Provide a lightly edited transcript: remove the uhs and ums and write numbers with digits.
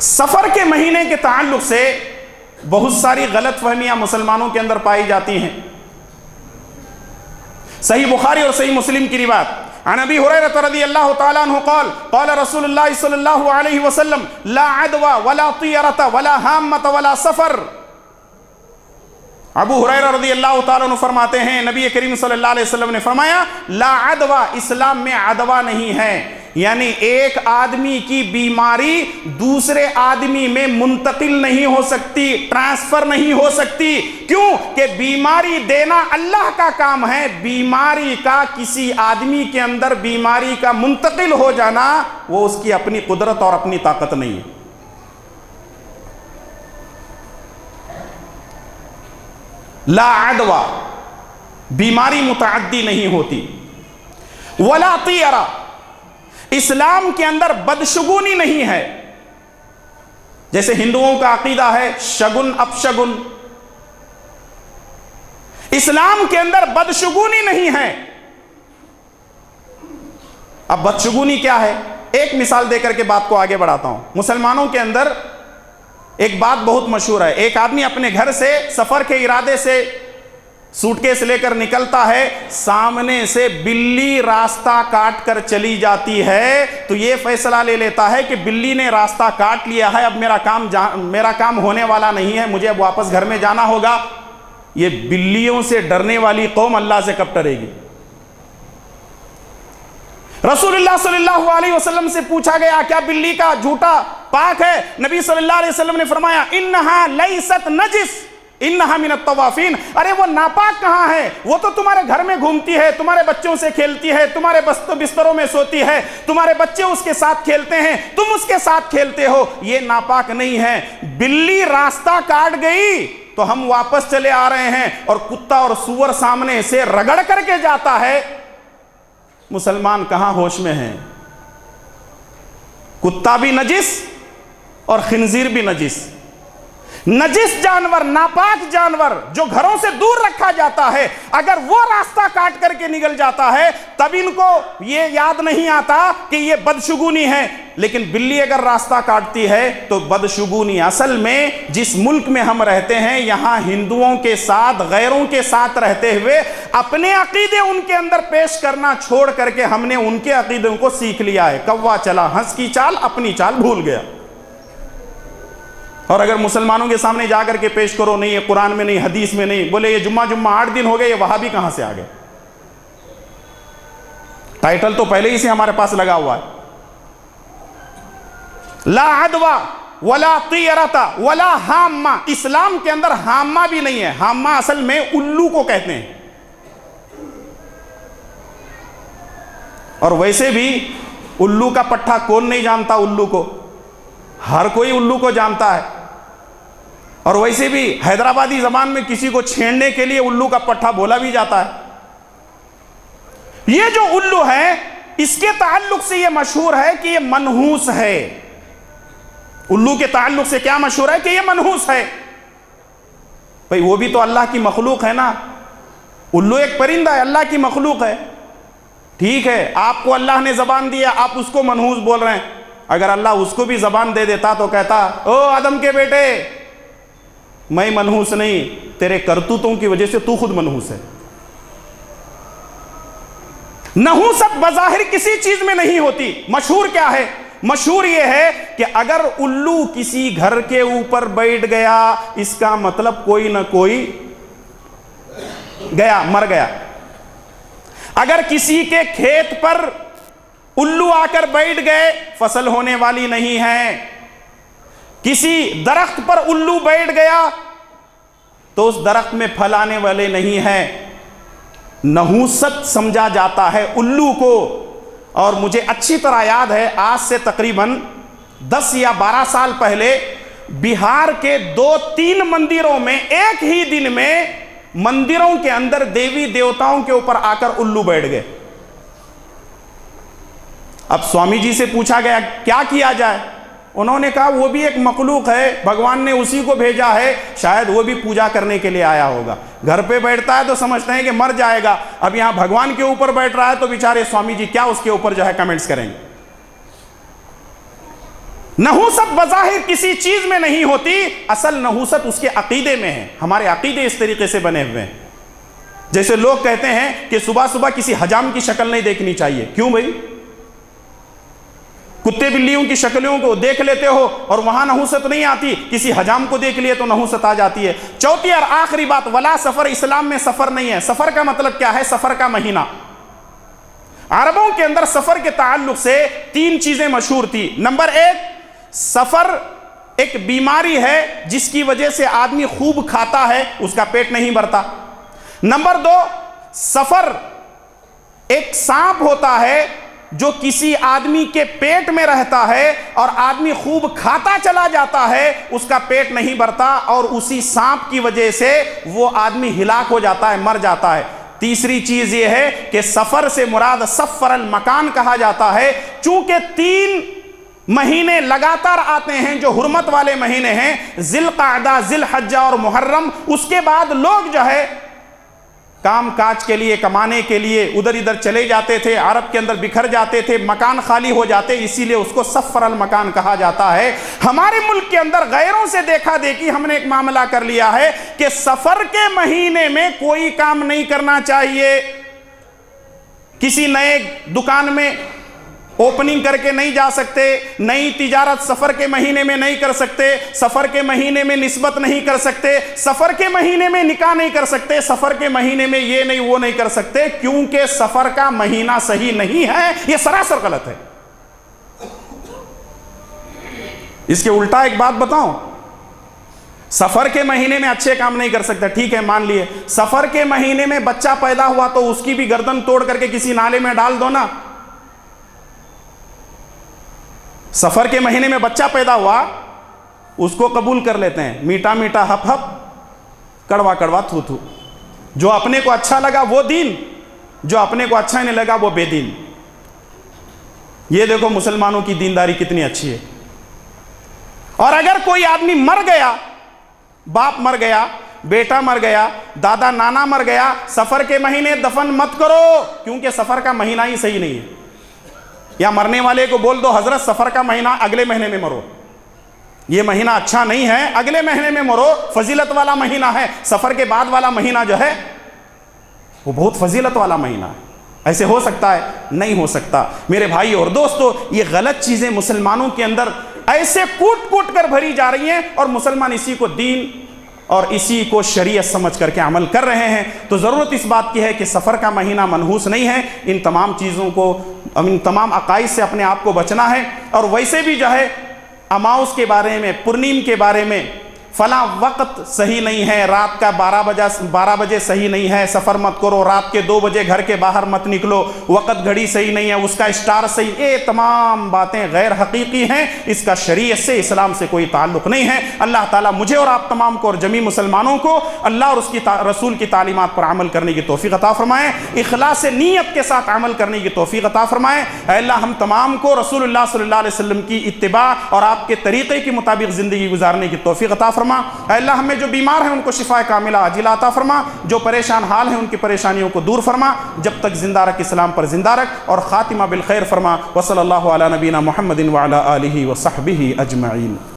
سفر کے مہینے کے تعلق سے بہت ساری غلط فہمیاں مسلمانوں کے اندر پائی جاتی ہیں۔ صحیح بخاری اور صحیح مسلم کی روایت، عن ابی ہریرہ رضی اللہ تعالیٰ عنہ قال قال رسول اللہ صلی اللہ علیہ وسلم لا عدوى ولا طیرۃ ولا ہامۃ ولا سفر۔ ابو ہریرہ رضی اللہ تعالیٰ عنہ فرماتے ہیں نبی کریم صلی اللہ علیہ وسلم نے فرمایا لا عدوى، اسلام میں عدوہ نہیں ہے، یعنی ایک آدمی کی بیماری دوسرے آدمی میں منتقل نہیں ہو سکتی، ٹرانسفر نہیں ہو سکتی۔ کیوں کہ بیماری دینا اللہ کا کام ہے، بیماری کا کسی آدمی کے اندر بیماری کا منتقل ہو جانا وہ اس کی اپنی قدرت اور اپنی طاقت نہیں ہے۔ لا عدوہ، بیماری متعدی نہیں ہوتی۔ ولا طیرہ، اسلام کے اندر بدشگونی نہیں ہے۔ جیسے ہندوؤں کا عقیدہ ہے شگن اپشگن، اسلام کے اندر بدشگونی نہیں ہے۔ اب بدشگونی کیا ہے؟ ایک مثال دے کر کے بات کو آگے بڑھاتا ہوں۔ مسلمانوں کے اندر ایک بات بہت مشہور ہے، ایک آدمی اپنے گھر سے سفر کے ارادے سے سوٹ کیس لے کر نکلتا ہے، سامنے سے بلی راستہ کاٹ کر چلی جاتی ہے تو یہ فیصلہ لے لیتا ہے کہ بلی نے راستہ کاٹ لیا ہے، اب میرا کام ہونے والا نہیں ہے، مجھے اب واپس گھر میں جانا ہوگا۔ یہ بلیوں سے ڈرنے والی قوم اللہ سے کب ڈرے گی؟ رسول اللہ صلی اللہ علیہ وسلم سے پوچھا گیا کیا بلی کا جھوٹا پاک ہے؟ نبی صلی اللہ علیہ وسلم نے فرمایا انہا لیست نجس انہا من الطوافین۔ ارے وہ ناپاک کہاں ہے؟ وہ تو تمہارے گھر میں گھومتی ہے، تمہارے بچوں سے کھیلتی ہے، تمہارے بستروں میں سوتی ہے، تمہارے بچے اس کے ساتھ کھیلتے ہیں، تم اس کے ساتھ کھیلتے ہو، یہ ناپاک نہیں ہے۔ بلی راستہ کاٹ گئی تو ہم واپس چلے آ رہے ہیں اور کتا اور سور سامنے سے رگڑ کر کے جاتا ہے، مسلمان کہاں ہوش میں ہیں؟ کتا بھی نجس اور خنزیر بھی نجس۔ نجس جانور، ناپاک جانور جو گھروں سے دور رکھا جاتا ہے، اگر وہ راستہ کاٹ کر کے نکل جاتا ہے تب ان کو یہ یاد نہیں آتا کہ یہ بدشگونی ہے، لیکن بلی اگر راستہ کاٹتی ہے تو بدشگونی۔ اصل میں جس ملک میں ہم رہتے ہیں یہاں ہندوؤں کے ساتھ غیروں کے ساتھ رہتے ہوئے اپنے عقیدے ان کے اندر پیش کرنا چھوڑ کر کے ہم نے ان کے عقیدوں کو سیکھ لیا ہے۔ کوا چلا ہنس کی چال، اپنی چال بھول گیا۔ اور اگر مسلمانوں کے سامنے جا کر کے پیش کرو نہیں یہ قرآن میں نہیں، حدیث میں نہیں، بولے یہ جمعہ 8 دن ہو گئے، یہ وہابی کہاں سے آ گئے؟ ٹائٹل تو پہلے ہی سے ہمارے پاس لگا ہوا ہے۔ لا عدوہ ولا طیرۃ ولا ہامہ، اسلام کے اندر ہامہ بھی نہیں ہے۔ ہامہ اصل میں الو کو کہتے ہیں، اور ویسے بھی الو کا پٹھا کون نہیں جانتا؟ الو کو ہر کوئی الو کو جانتا ہے، اور ویسے بھی حیدرآبادی زبان میں کسی کو چھیڑنے کے لیے الو کا پٹھا بولا بھی جاتا ہے۔ یہ جو الو ہے اس کے تعلق سے یہ مشہور ہے کہ یہ منحوس ہے۔ الو کے تعلق سے کیا مشہور ہے کہ یہ منحوس ہے۔ بھئی وہ بھی تو اللہ کی مخلوق ہے نا، الو ایک پرندہ ہے، اللہ کی مخلوق ہے۔ ٹھیک ہے آپ کو اللہ نے زبان دیا، آپ اس کو منحوس بول رہے ہیں، اگر اللہ اس کو بھی زبان دے دیتا تو کہتا او آدم کے بیٹے میں منحوس نہیں، تیرے کرتوتوں کی وجہ سے تو خود منحوس ہے۔ نحوست بظاہر کسی چیز میں نہیں ہوتی۔ مشہور کیا ہے؟ مشہور یہ ہے کہ اگر الو کسی گھر کے اوپر بیٹھ گیا اس کا مطلب کوئی نہ کوئی گیا، مر گیا۔ اگر کسی کے کھیت پر الو آ کر بیٹھ گئے فصل ہونے والی نہیں ہے۔ کسی درخت پر الو بیٹھ گیا تو اس درخت میں پھل آنے والے نہیں ہیں۔ نحوست سمجھا جاتا ہے الو کو۔ اور مجھے اچھی طرح یاد ہے آج سے تقریباً 10 یا 12 سال پہلے بہار کے 2-3 مندروں میں ایک ہی دن میں مندروں کے اندر دیوی دیوتاؤں کے اوپر آ کر الو بیٹھ گئے۔ اب سوامی جی سے پوچھا گیا کیا کیا جائے؟ انہوں نے کہا وہ بھی ایک مخلوق ہے، بھگوان نے اسی کو بھیجا ہے، شاید وہ بھی پوجا کرنے کے لیے آیا ہوگا۔ گھر پہ بیٹھتا ہے تو سمجھتے ہیں کہ مر جائے گا، اب یہاں بھگوان کے اوپر بیٹھ رہا ہے تو بیچارے سوامی جی کیا اس کے اوپر جو ہے کمنٹس کریں گے۔ نحوست بظاہر کسی چیز میں نہیں ہوتی، اصل نحوست اس کے عقیدے میں ہے۔ ہمارے عقیدے اس طریقے سے بنے ہوئے ہیں، جیسے لوگ کہتے ہیں کہ صبح صبح کسی حجام کی شکل نہیں دیکھنی چاہیے۔ کیوں بھائی؟ کتے بلیوں کی شکلوں کو دیکھ لیتے ہو اور وہاں نحوست نہیں آتی، کسی حجام کو دیکھ لیے تو نحوست آ جاتی ہے۔ چوتھی اور آخری بات، ولا سفر، اسلام میں سفر نہیں ہے۔ سفر کا مطلب کیا ہے؟ سفر کا مہینہ۔ عربوں کے اندر سفر کے تعلق سے 3 چیزیں مشہور تھی۔ نمبر 1، سفر ایک بیماری ہے جس کی وجہ سے آدمی خوب کھاتا ہے، اس کا پیٹ نہیں بھرتا۔ نمبر 2، سفر ایک سانپ ہوتا ہے جو کسی آدمی کے پیٹ میں رہتا ہے اور آدمی خوب کھاتا چلا جاتا ہے، اس کا پیٹ نہیں بھرتا اور اسی سانپ کی وجہ سے وہ آدمی ہلاک ہو جاتا ہے، مر جاتا ہے۔ تیسری چیز یہ ہے کہ سفر سے مراد سفر المکان کہا جاتا ہے، چونکہ 3 مہینے لگاتار آتے ہیں جو حرمت والے مہینے ہیں، ذی القعدہ، ذی الحجہ اور محرم۔ اس کے بعد لوگ جو ہے کام کاج کے لیے، کمانے کے لیے ادھر ادھر چلے جاتے تھے، عرب کے اندر بکھر جاتے تھے، مکان خالی ہو جاتے، اسی لیے اس کو سفر المکان کہا جاتا ہے۔ ہمارے ملک کے اندر غیروں سے دیکھا دیکھی ہم نے ایک معاملہ کر لیا ہے کہ سفر کے مہینے میں کوئی کام نہیں کرنا چاہیے۔ کسی نئے دکان میں اوپننگ کر کے نہیں جا سکتے، نئی تجارت سفر کے مہینے میں نہیں کر سکتے، سفر کے مہینے میں نسبت نہیں کر سکتے، سفر کے مہینے میں نکاح نہیں کر سکتے، سفر کے مہینے میں یہ نہیں وہ نہیں کر سکتے، کیونکہ سفر کا مہینہ صحیح نہیں ہے۔ یہ سراسر غلط ہے۔ اس کے الٹا ایک بات بتاؤں، سفر کے مہینے میں اچھے کام نہیں کر سکتا، ٹھیک ہے مان لیے، سفر کے مہینے میں بچہ پیدا ہوا تو اس کی بھی گردن توڑ کر کے کسی نالے میں ڈال دو نا۔ سفر کے مہینے میں بچہ پیدا ہوا، اس کو قبول کر لیتے ہیں، میٹھا میٹھا ہپ ہپ، کڑوا کڑوا تھو تھو۔ جو اپنے کو اچھا لگا وہ دین، جو اپنے کو اچھا نہیں لگا وہ بے دین۔ یہ دیکھو مسلمانوں کی دینداری کتنی اچھی ہے۔ اور اگر کوئی آدمی مر گیا، باپ مر گیا، بیٹا مر گیا، دادا نانا مر گیا، سفر کے مہینے دفن مت کرو، کیونکہ سفر کا مہینہ ہی صحیح نہیں ہے۔ یا مرنے والے کو بول دو حضرت سفر کا مہینہ اگلے مہینے میں مرو، یہ مہینہ اچھا نہیں ہے، اگلے مہینے میں مرو، فضیلت والا مہینہ ہے۔ سفر کے بعد والا مہینہ جو ہے وہ بہت فضیلت والا مہینہ ہے۔ ایسے ہو سکتا ہے؟ نہیں ہو سکتا۔ میرے بھائی اور دوستو، یہ غلط چیزیں مسلمانوں کے اندر ایسے کوٹ کوٹ کر بھری جا رہی ہیں اور مسلمان اسی کو دین اور اسی کو شریعت سمجھ کر کے عمل کر رہے ہیں۔ تو ضرورت اس بات کی ہے کہ سفر کا مہینہ منحوس نہیں ہے، ان تمام چیزوں کو، ان تمام عقائد سے اپنے آپ کو بچنا ہے۔ اور ویسے بھی جو ہے اماؤس کے بارے میں، پرنیم کے بارے میں، فلاں وقت صحیح نہیں ہے، رات کا 12 بجے صحیح نہیں ہے، سفر مت کرو، رات کے 2 بجے گھر کے باہر مت نکلو، وقت گھڑی صحیح نہیں ہے، اس کا اسٹار صحیح، یہ تمام باتیں غیر حقیقی ہیں، اس کا شریعت سے، اسلام سے کوئی تعلق نہیں ہے۔ اللہ تعالیٰ مجھے اور آپ تمام کو اور جمیع مسلمانوں کو اللہ اور اس کی رسول کی تعلیمات پر عمل کرنے کی توفیق عطا فرمائے، اخلاص نیت کے ساتھ عمل کرنے کی توفیق عطا فرمائے۔ اے اللہ ہم تمام کو رسول اللہ صلی اللہ علیہ وسلم کی اتباع اور آپ کے طریقے کے مطابق زندگی گزارنے کی توفیق عطا فرما۔ اے اللہ ہمیں جو بیمار ہیں ان کو شفا کاملہ عاجلہ عطا فرما، جو پریشان حال ہیں ان کی پریشانیوں کو دور فرما، جب تک زندہ رکھ اسلام پر زندہ رکھ، اور خاتمہ بالخیر فرما۔ وصلی اللہ علی نبینا محمد وعلی آلہ وصحبہ اجمعین۔